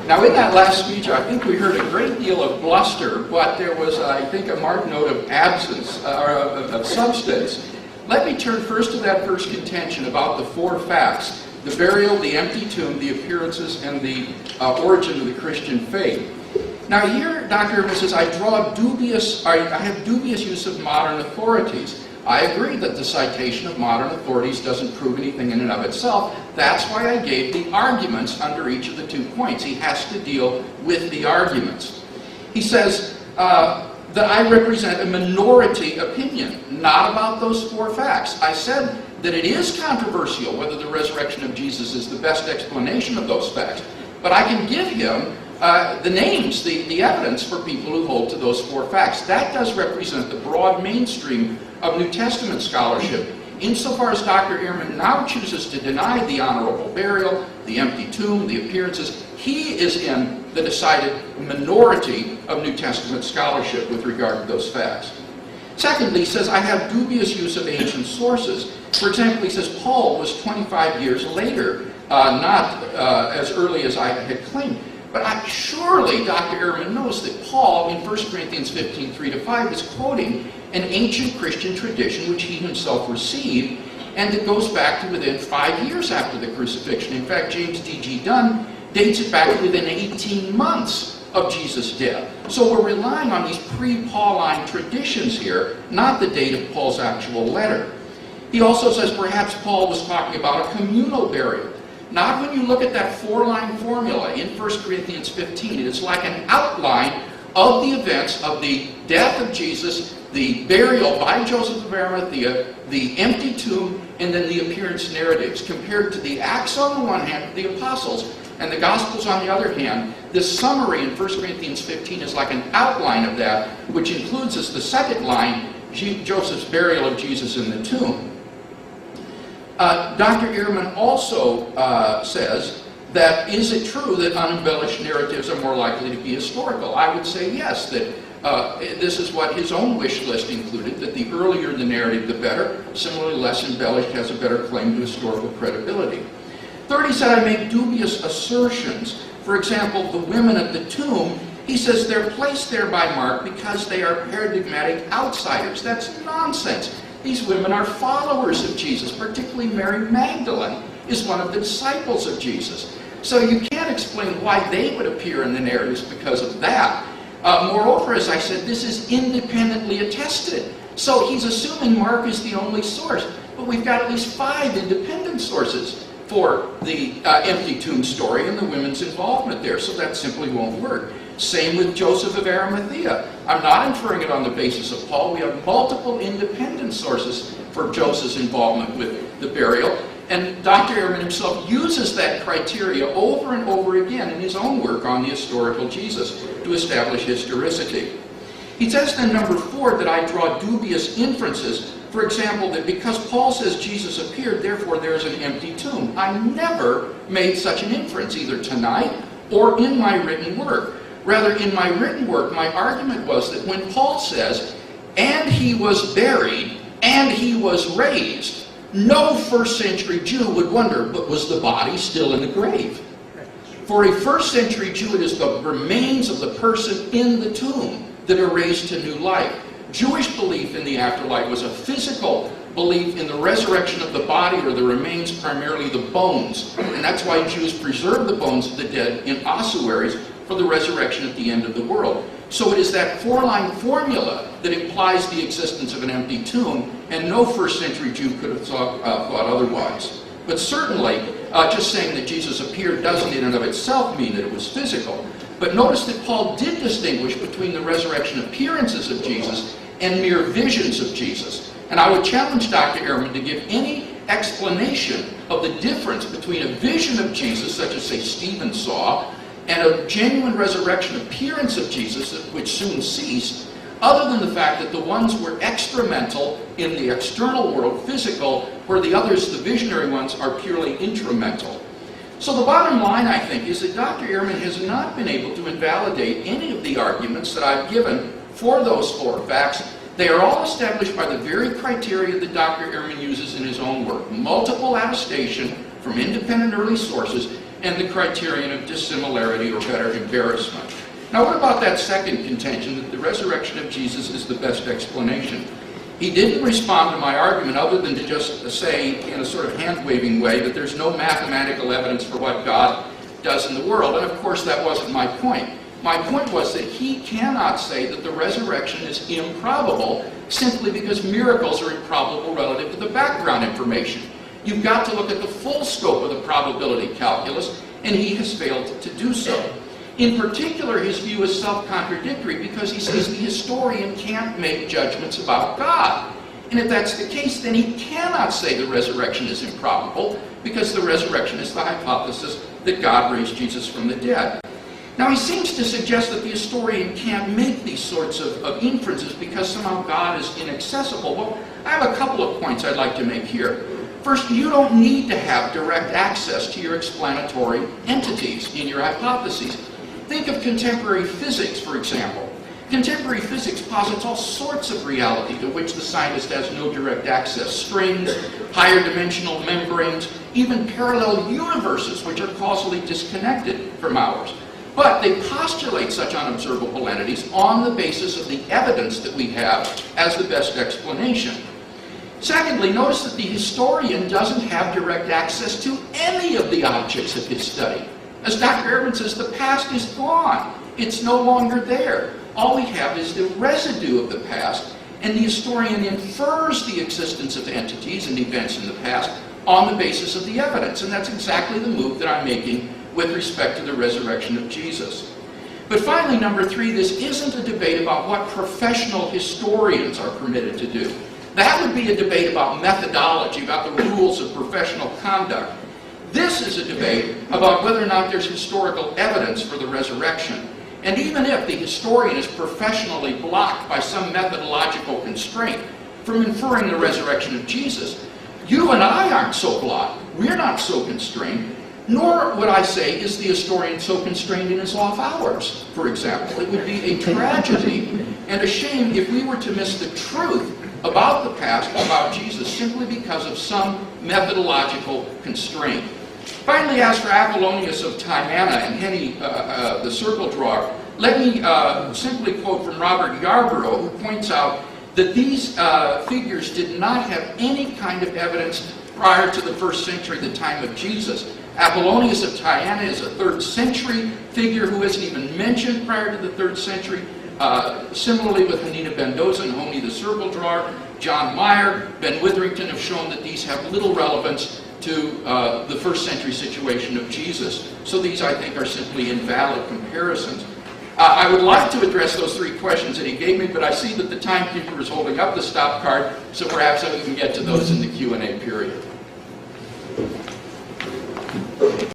Now, in that last speech, I think we heard a great deal of bluster, but there was, I think, a marked note of absence, or of substance. Let me turn first to that first contention about the four facts: the burial, the empty tomb, the appearances, and the origin of the Christian faith. Now here, Dr. Ehrman says, I have dubious use of modern authorities. I agree that the citation of modern authorities doesn't prove anything in and of itself. That's why I gave the arguments under each of the 2 points. He has to deal with the arguments. He says that I represent a minority opinion, not about those 4 facts. I said that it is controversial whether the resurrection of Jesus is the best explanation of those facts. But I can give him the names, the evidence for people who hold to those 4 facts. That does represent the broad mainstream of New Testament scholarship. Insofar as Dr. Ehrman now chooses to deny the honorable burial, the empty tomb, the appearances, he is in the decided minority of New Testament scholarship with regard to those facts. Secondly, he says, I have dubious use of ancient sources. For example, he says Paul was 25 years later, not as early as I had claimed. But surely Dr. Ehrman knows that Paul, in 1 Corinthians 15, 3-5, is quoting an ancient Christian tradition which he himself received, and it goes back to within 5 years after the crucifixion. In fact, James D.G. Dunn dates it back to within 18 months of Jesus' death. So we're relying on these pre-Pauline traditions here, not the date of Paul's actual letter. He also says perhaps Paul was talking about a communal burial. Not when you look at that 4-line formula in 1 Corinthians 15. It is like an outline of the events of the death of Jesus, the burial by Joseph of Arimathea, the empty tomb, and then the appearance narratives, compared to the Acts on the one hand of the apostles and the Gospels on the other hand. This summary in 1 Corinthians 15 is like an outline of that, which includes as the second line, Joseph's burial of Jesus in the tomb. Dr. Ehrman also says that, is it true that unembellished narratives are more likely to be historical? I would say yes, that this is what his own wish list included, that the earlier the narrative, the better. Similarly, less embellished has a better claim to historical credibility. Third, he said, I make dubious assertions. For example, the women at the tomb, he says they're placed there by Mark because they are paradigmatic outsiders. That's nonsense. These women are followers of Jesus, particularly Mary Magdalene is one of the disciples of Jesus. So you can't explain why they would appear in the narratives because of that. Moreover, as I said, this is independently attested. So he's assuming Mark is the only source. But we've got at least 5 independent sources for the empty tomb story and the women's involvement there. So that simply won't work. Same with Joseph of Arimathea. I'm not inferring it on the basis of Paul. We have multiple independent sources for Joseph's involvement with the burial. And Dr. Ehrman himself uses that criteria over and over again in his own work on the historical Jesus to establish historicity. He says then, number 4, that I draw dubious inferences. For example, that because Paul says Jesus appeared, therefore there is an empty tomb. I never made such an inference, either tonight or in my written work. Rather, in my written work, my argument was that when Paul says, and he was buried, and he was raised, no first-century Jew would wonder, but was the body still in the grave? For a first-century Jew, it is the remains of the person in the tomb that are raised to new life. Jewish belief in the afterlife was a physical belief in the resurrection of the body, or the remains, primarily the bones. And that's why Jews preserve the bones of the dead in ossuaries for the resurrection at the end of the world. So it is that 4-line formula that implies the existence of an empty tomb, and no first-century Jew could have thought otherwise. But certainly, just saying that Jesus appeared doesn't in and of itself mean that it was physical. But notice that Paul did distinguish between the resurrection appearances of Jesus and mere visions of Jesus. And I would challenge Dr. Ehrman to give any explanation of the difference between a vision of Jesus, such as, say, Stephen saw, and a genuine resurrection appearance of Jesus, which soon ceased, other than the fact that the ones were extramental in the external world, physical, where the others, the visionary ones, are purely intramental. So the bottom line, I think, is that Dr. Ehrman has not been able to invalidate any of the arguments that I've given for those 4 facts. They are all established by the very criteria that Dr. Ehrman uses in his own work. Multiple attestation from independent early sources, and the criterion of dissimilarity, or better, embarrassment. Now, what about that second contention, that the resurrection of Jesus is the best explanation? He didn't respond to my argument other than to just say, in a sort of hand-waving way, that there's no mathematical evidence for what God does in the world. And of course, that wasn't my point. My point was that he cannot say that the resurrection is improbable simply because miracles are improbable relative to the background information. You've got to look at the full scope of the probability calculus, and he has failed to do so. In particular, his view is self-contradictory because he says the historian can't make judgments about God. And if that's the case, then he cannot say the resurrection is improbable because the resurrection is the hypothesis that God raised Jesus from the dead. Now, he seems to suggest that the historian can't make these sorts of inferences because somehow God is inaccessible. Well, I have a couple of points I'd like to make here. First, you don't need to have direct access to your explanatory entities in your hypotheses. Think of contemporary physics, for example. Contemporary physics posits all sorts of reality to which the scientist has no direct access. Strings, higher dimensional membranes, even parallel universes which are causally disconnected from ours. But they postulate such unobservable entities on the basis of the evidence that we have as the best explanation. Secondly, notice that the historian doesn't have direct access to any of the objects of his study. As Dr. Ehrman says, the past is gone. It's no longer there. All we have is the residue of the past, and the historian infers the existence of entities and events in the past on the basis of the evidence. And that's exactly the move that I'm making with respect to the resurrection of Jesus. But finally, number three, this isn't a debate about what professional historians are permitted to do. That would be a debate about methodology, about the rules of professional conduct. This is a debate about whether or not there's historical evidence for the resurrection. And even if the historian is professionally blocked by some methodological constraint from inferring the resurrection of Jesus, you and I aren't so blocked. We're not so constrained. Nor would I say is the historian so constrained in his off hours, for example. It would be a tragedy and a shame if we were to miss the truth about the past, about Jesus, simply because of some methodological constraint. Finally, as for Apollonius of Tyana and Henny, the circle drawer, let me simply quote from Robert Yarborough, who points out that these figures did not have any kind of evidence prior to the 1st century, the time of Jesus. Apollonius of Tyana is a 3rd century figure who isn't even mentioned prior to the 3rd century. Similarly with Hanina Mendoza and Honey the circle drawer, John Meyer, Ben Witherington have shown that these have little relevance to the 1st century situation of Jesus. So these, I think, are simply invalid comparisons. I would like to address those 3 questions that he gave me, but I see that the timekeeper is holding up the stop card, so perhaps we can get to those in the Q&A period.